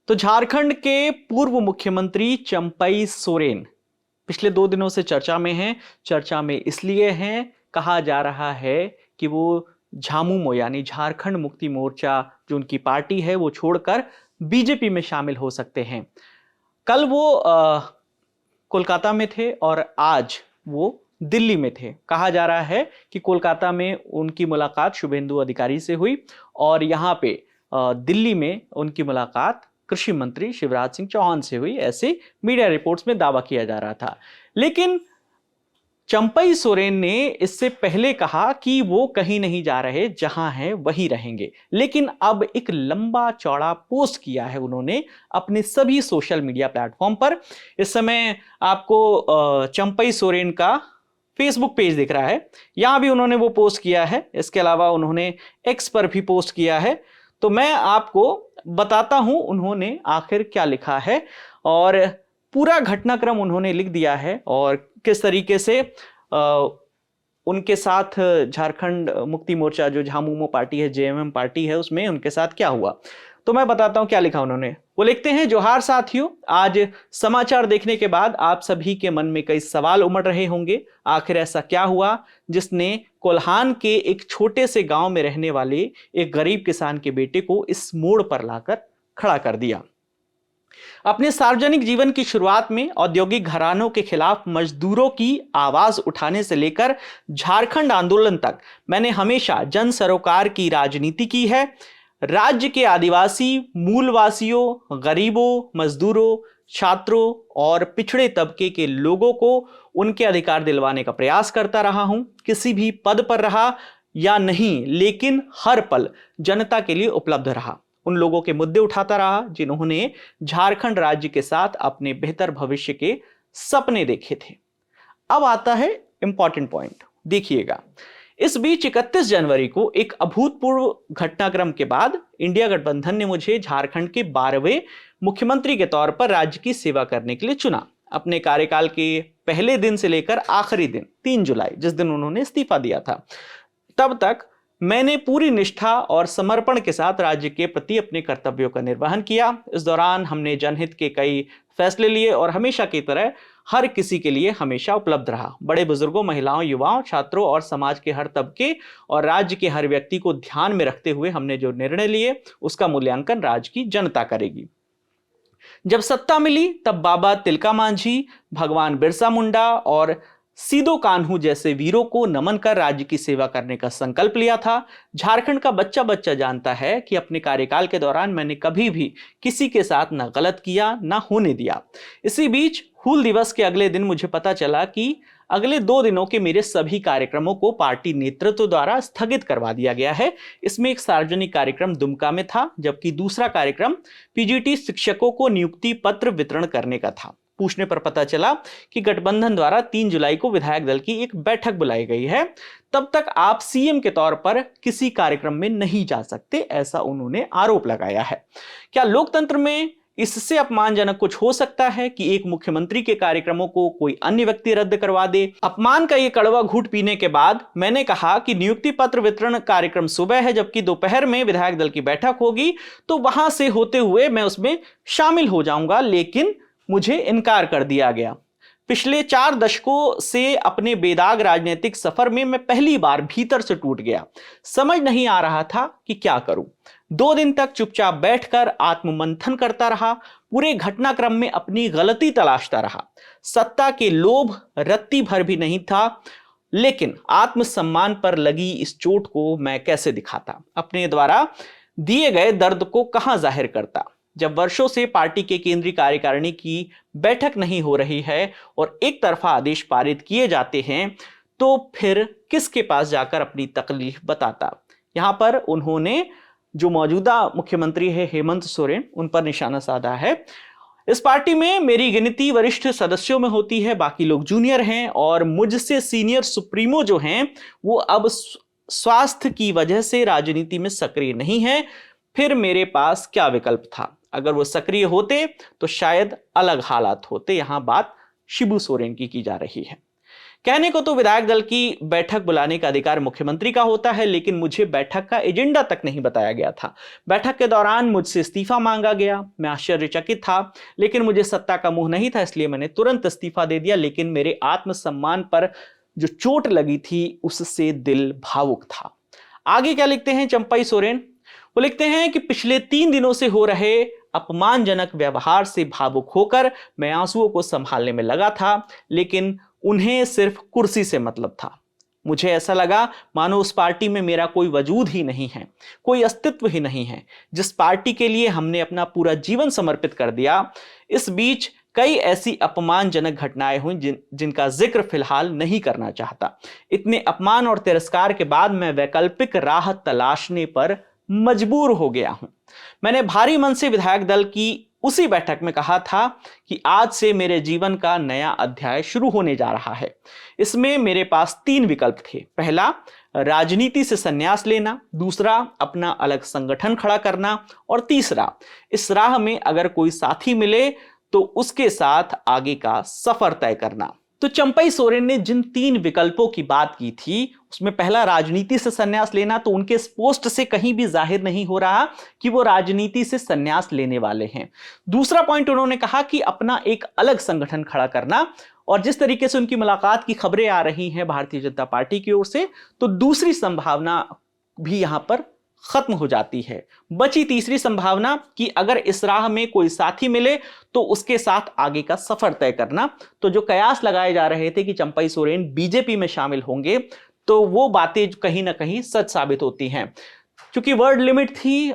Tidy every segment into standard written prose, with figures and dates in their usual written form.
तो झारखंड के पूर्व मुख्यमंत्री चंपई सोरेन पिछले 2 दिनों से चर्चा में हैं। चर्चा में इसलिए हैं, कहा जा रहा है कि वो झामुमो यानी झारखंड मुक्ति मोर्चा जो उनकी पार्टी है वो छोड़कर बीजेपी में शामिल हो सकते हैं। कल वो कोलकाता में थे और आज वो दिल्ली में थे। कहा जा रहा है कि कोलकाता में उनकी मुलाकात शुभेंदु अधिकारी से हुई और यहाँ पे दिल्ली में उनकी मुलाकात कृषि मंत्री शिवराज सिंह चौहान से हुई, ऐसे मीडिया रिपोर्ट्स में दावा किया जा रहा था। लेकिन चंपई सोरेन ने इससे पहले कहा कि वो कहीं नहीं जा रहे, जहां हैं वहीं रहेंगे। लेकिन अब एक लंबा चौड़ा पोस्ट किया है उन्होंने अपने सभी सोशल मीडिया प्लेटफॉर्म पर। इस समय आपको चंपई सोरेन का फेसबुक पेज दिख रहा है, यहां भी उन्होंने वो पोस्ट किया है। इसके अलावा उन्होंने एक्स पर भी पोस्ट किया है। तो मैं आपको बताता हूं उन्होंने आखिर क्या लिखा है और पूरा घटनाक्रम उन्होंने लिख दिया है और किस तरीके से उनके साथ झारखंड मुक्ति मोर्चा जो झामुमो पार्टी है, जेएमएम पार्टी है, उसमें उनके साथ क्या हुआ। तो मैं बताता हूं क्या लिखा उन्होंने। वो लिखते हैं, जोहार साथियों, आज समाचार देखने के बाद आप सभी के मन में कई सवाल उमड़ रहे होंगे। आखिर ऐसा क्या हुआ जिसने कोल्हान के एक छोटे से गांव में रहने वाले एक गरीब किसान के बेटे को इस मोड़ पर लाकर खड़ा कर दिया। अपने सार्वजनिक जीवन की शुरुआत में औद्योगिक घरानों के खिलाफ मजदूरों की आवाज उठाने से लेकर झारखंड आंदोलन तक मैंने हमेशा जन सरोकार की राजनीति की है। राज्य के आदिवासी मूलवासियों, गरीबों, मजदूरों, छात्रों और पिछड़े तबके के लोगों को उनके अधिकार दिलवाने का प्रयास करता रहा हूं। किसी भी पद पर रहा या नहीं, लेकिन हर पल जनता के लिए उपलब्ध रहा। उन लोगों के मुद्दे उठाता रहा जिन्होंने झारखंड राज्य के साथ अपने बेहतर भविष्य के सपने देखे थे। अब आता है इंपॉर्टेंट पॉइंट, देखिएगा। इस बीच 31 जनवरी को एक अभूतपूर्व घटनाक्रम के बाद इंडिया गठबंधन ने मुझे झारखंड के 12वें मुख्यमंत्री के तौर पर राज्य की सेवा करने के लिए चुना। अपने कार्यकाल के पहले दिन से लेकर आखिरी दिन 3 जुलाई, जिस दिन उन्होंने इस्तीफा दिया था, तब तक मैंने पूरी निष्ठा और समर्पण के साथ राज्य के प्रति अपने कर्तव्यों का निर्वहन किया। इस दौरान हमने जनहित के कई फैसले लिए और हमेशा की तरह हर किसी के लिए हमेशा उपलब्ध रहा। बड़े बुजुर्गों, महिलाओं, युवाओं, छात्रों और समाज के हर तबके और राज्य के हर व्यक्ति को ध्यान में रखते हुए हमने जो निर्णय लिए उसका मूल्यांकन राज्य की जनता करेगी। जब सत्ता मिली तब बाबा तिलका मांझी, भगवान बिरसा मुंडा और सीदो कान्हू जैसे वीरों को नमन कर राज्य की सेवा करने का संकल्प लिया था। झारखंड का बच्चा बच्चा जानता है कि अपने कार्यकाल के दौरान मैंने कभी भी किसी के साथ ना गलत किया ना होने दिया। इसी बीच हूल दिवस के अगले दिन मुझे पता चला कि अगले 2 दिनों के मेरे सभी कार्यक्रमों को पार्टी नेतृत्व द्वारा स्थगित करवा दिया गया है। इसमें एक सार्वजनिक कार्यक्रम दुमका में था, जबकि दूसरा कार्यक्रम पीजीटी शिक्षकों को नियुक्ति पत्र वितरण करने का था। पूछने पर पता चला कि गठबंधन द्वारा 3 जुलाई को विधायक दल की एक बैठक बुलाई गई है। तब तक आप सीएम के तौर पर किसी कार्यक्रम में नहीं जा सकते, ऐसा उन्होंने आरोप लगाया है। क्या लोकतंत्र में इससे अपमानजनक कुछ हो सकता है कि एक मुख्यमंत्री के कार्यक्रमों को कोई अन्य व्यक्ति रद्द करवा दे? अपमान का ये कड़वा घूंट पीने के बाद मैंने कहा कि नियुक्ति पत्र वितरण कार्यक्रम सुबह है, जबकि दोपहर में विधायक दल की बैठक होगी, तो वहां से होते हुए मैं उसमें शामिल हो जाऊंगा। लेकिन मुझे इनकार कर दिया गया। पिछले 4 दशकों से अपने बेदाग राजनीतिक सफर में मैं पहली बार भीतर से टूट गया। समझ नहीं आ रहा था कि क्या करूं। 2 दिन तक चुपचाप बैठकर आत्ममंथन करता रहा। पूरे घटनाक्रम में अपनी गलती तलाशता रहा। सत्ता के लोभ रत्ती भर भी नहीं था, लेकिन आत्मसम्मान पर लगी इस चोट को मैं कैसे दिखाता, अपने द्वारा दिए गए दर्द को कहां जाहिर करता। जब वर्षों से पार्टी के केंद्रीय कार्यकारिणी की बैठक नहीं हो रही है और एक तरफा आदेश पारित किए जाते हैं, तो फिर किसके पास जाकर अपनी तकलीफ बताता। यहां पर उन्होंने जो मौजूदा मुख्यमंत्री है हेमंत सोरेन, उन पर निशाना साधा है। इस पार्टी में मेरी गिनती वरिष्ठ सदस्यों में होती है, बाकी लोग जूनियर हैं और मुझसे सीनियर सुप्रीमो जो हैं वो अब स्वास्थ्य की वजह से राजनीति में सक्रिय नहीं है। फिर मेरे पास क्या विकल्प था? अगर वो सक्रिय होते तो शायद अलग हालात होते। यहां बात शिबू सोरेन की जा रही है। कहने को तो विधायक दल की बैठक बुलाने का अधिकार मुख्यमंत्री का होता है, लेकिन मुझे बैठक का एजेंडा तक नहीं बताया गया था। बैठक के दौरान मुझसे इस्तीफा मांगा गया। मैं आश्चर्यचकित था, लेकिन मुझे सत्ता का मोह नहीं था, इसलिए मैंने तुरंत इस्तीफा दे दिया। लेकिन मेरे आत्मसम्मान पर जो चोट लगी थी उससे दिल भावुक था। आगे क्या लिखते हैं चंपई सोरेन? वो लिखते हैं कि पिछले 3 दिनों से हो रहे अपमानजनक व्यवहार से भावुक होकर मैं आंसुओं को संभालने में लगा था, लेकिन उन्हें सिर्फ कुर्सी से मतलब था। मुझे ऐसा लगा मानो उस पार्टी में मेरा कोई वजूद ही नहीं है, कोई अस्तित्व ही नहीं है, जिस पार्टी के लिए हमने अपना पूरा जीवन समर्पित कर दिया। इस बीच कई ऐसी अपमानजनक घटनाएं हुई जिनका जिक्र फिलहाल नहीं करना चाहता। इतने अपमान और तिरस्कार के बाद मैं वैकल्पिक राह तलाशने पर मजबूर हो गया हूं। मैंने भारी मन से विधायक दल की उसी बैठक में कहा था कि आज से मेरे जीवन का नया अध्याय शुरू होने जा रहा है। इसमें मेरे पास 3 विकल्प थे। पहला, राजनीति से संन्यास लेना, दूसरा, अपना अलग संगठन खड़ा करना, और तीसरा, इस राह में अगर कोई साथी मिले तो उसके साथ आगे का सफर तय करना। तो चंपई सोरेन ने जिन 3 विकल्पों की बात की थी, उसमें पहला राजनीति से संन्यास लेना, तो उनके इस पोस्ट से कहीं भी जाहिर नहीं हो रहा कि वो राजनीति से संन्यास लेने वाले हैं। दूसरा पॉइंट उन्होंने कहा कि अपना एक अलग संगठन खड़ा करना, और जिस तरीके से उनकी मुलाकात की खबरें आ रही हैं भारतीय जनता पार्टी की ओर से, तो दूसरी संभावना भी यहां पर खत्म हो जाती है। बची तीसरी संभावना कि अगर इस राह में कोई साथी मिले तो उसके साथ आगे का सफर तय करना। तो जो कयास लगाए जा रहे थे कि चंपई सोरेन बीजेपी में शामिल होंगे, तो वो बातें कहीं ना कहीं सच साबित होती हैं। क्योंकि वर्ड लिमिट थी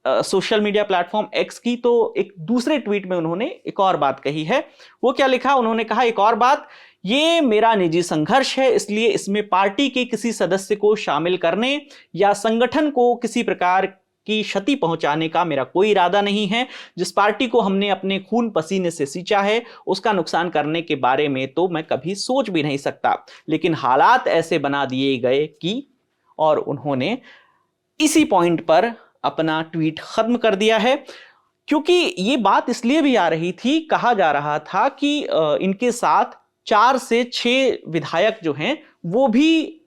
सोशल मीडिया प्लेटफॉर्म एक्स की, तो एक दूसरे ट्वीट में उन्होंने एक और बात कही है। वो क्या लिखा? उन्होंने कहा एक और बात, ये मेरा निजी संघर्ष है, इसलिए इसमें पार्टी के किसी सदस्य को शामिल करने या संगठन को किसी प्रकार की क्षति पहुंचाने का मेरा कोई इरादा नहीं है। जिस पार्टी को हमने अपने खून पसीने से सींचा है, उसका नुकसान करने के बारे में तो मैं कभी सोच भी नहीं सकता, लेकिन हालात ऐसे बना दिए गए कि, और उन्होंने इसी पॉइंट पर अपना ट्वीट खत्म कर दिया है। क्योंकि ये बात इसलिए भी आ रही थी, कहा जा रहा था कि इनके साथ 4 से 6 विधायक जो हैं वो भी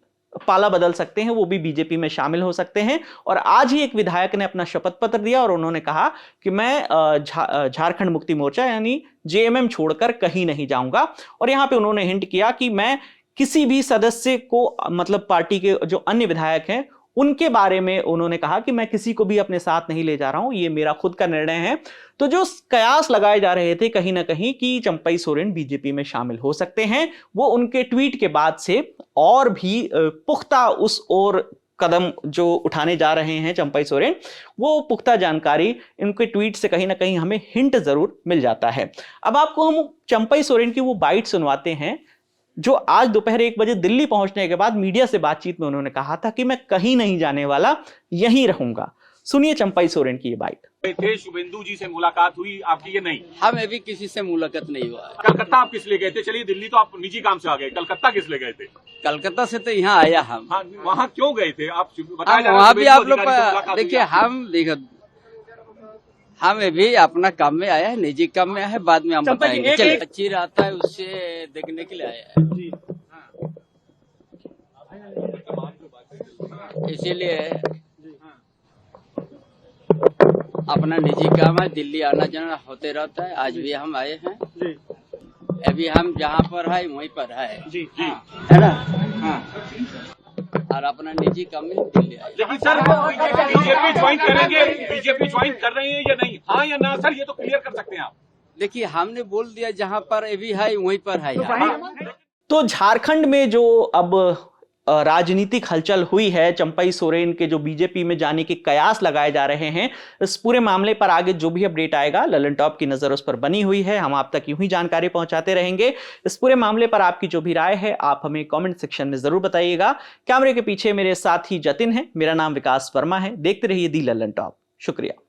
पाला बदल सकते हैं, वो भी बीजेपी में शामिल हो सकते हैं। और आज ही एक विधायक ने अपना शपथ पत्र दिया और उन्होंने कहा कि मैं झारखंड मुक्ति मोर्चा यानी जेएमएम छोड़कर कहीं नहीं जाऊंगा। और यहां पे उन्होंने हिंट किया कि मैं किसी भी सदस्य को, मतलब पार्टी के जो अन्य विधायक हैं उनके बारे में उन्होंने कहा कि मैं किसी को भी अपने साथ नहीं ले जा रहा हूं, ये मेरा खुद का निर्णय है। तो जो कयास लगाए जा रहे थे कहीं ना कहीं कि चंपई सोरेन बीजेपी में शामिल हो सकते हैं, वो उनके ट्वीट के बाद से और भी पुख्ता उस ओर कदम जो उठाने जा रहे हैं चंपई सोरेन, वो पुख्ता जानकारी इनके ट्वीट से कहीं ना कहीं हमें हिंट जरूर मिल जाता है। अब आपको हम चंपई सोरेन की वो बाइट सुनवाते हैं जो आज दोपहर 1 बजे दिल्ली पहुंचने के बाद मीडिया से बातचीत में उन्होंने कहा था कि मैं कहीं नहीं जाने वाला, यहीं रहूंगा। सुनिए चंपई सोरेन की ये बाइट। थे शुभेंदु जी से मुलाकात हुई आपकी? ये नहीं, हमें भी किसी से मुलाकात नहीं हुआ। कलकत्ता आप किस लिए गए थे? चलिए दिल्ली तो आप निजी काम से आ गए, कलकत्ता किस लिए गए थे? कलकत्ता से तो यहाँ आया हम। हाँ, वहाँ क्यों गए थे आप? बताया वहाँ भी आप लोग देखिए, हमें भी अपना काम में आया है, निजी काम में आया है, बाद में हम बताएंगे। चलिए, अच्छी रहता है उससे देखने के लिए आया है, इसीलिए अपना निजी काम है, दिल्ली आना जाना होते रहता है। आज भी हम आए हैं, अभी हम जहाँ पर है वहीं पर है जी जी, है ना? हाँ, और अपना निजी काम में दिल्ली आए। लेकिन सर बीजेपी ज्वाइन करेंगे, बीजेपी ज्वाइन कर रहे हैं या नहीं? हाँ या ना सर, ये तो क्लियर कर सकते हैं आप। देखिए, हमने बोल दिया जहाँ पर अभी है वहीं पर है। तो झारखंड में जो अब राजनीतिक हलचल हुई है, चंपई सोरेन के जो बीजेपी में जाने के कयास लगाए जा रहे हैं, इस पूरे मामले पर आगे जो भी अपडेट आएगा, ललन टॉप की नजर उस पर बनी हुई है। हम आप तक यूं ही जानकारी पहुंचाते रहेंगे। इस पूरे मामले पर आपकी जो भी राय है आप हमें कमेंट सेक्शन में जरूर बताइएगा। कैमरे के पीछे मेरे साथी जतिन है, मेरा नाम विकास वर्मा है। देखते रहिए दी ललन टॉप। शुक्रिया।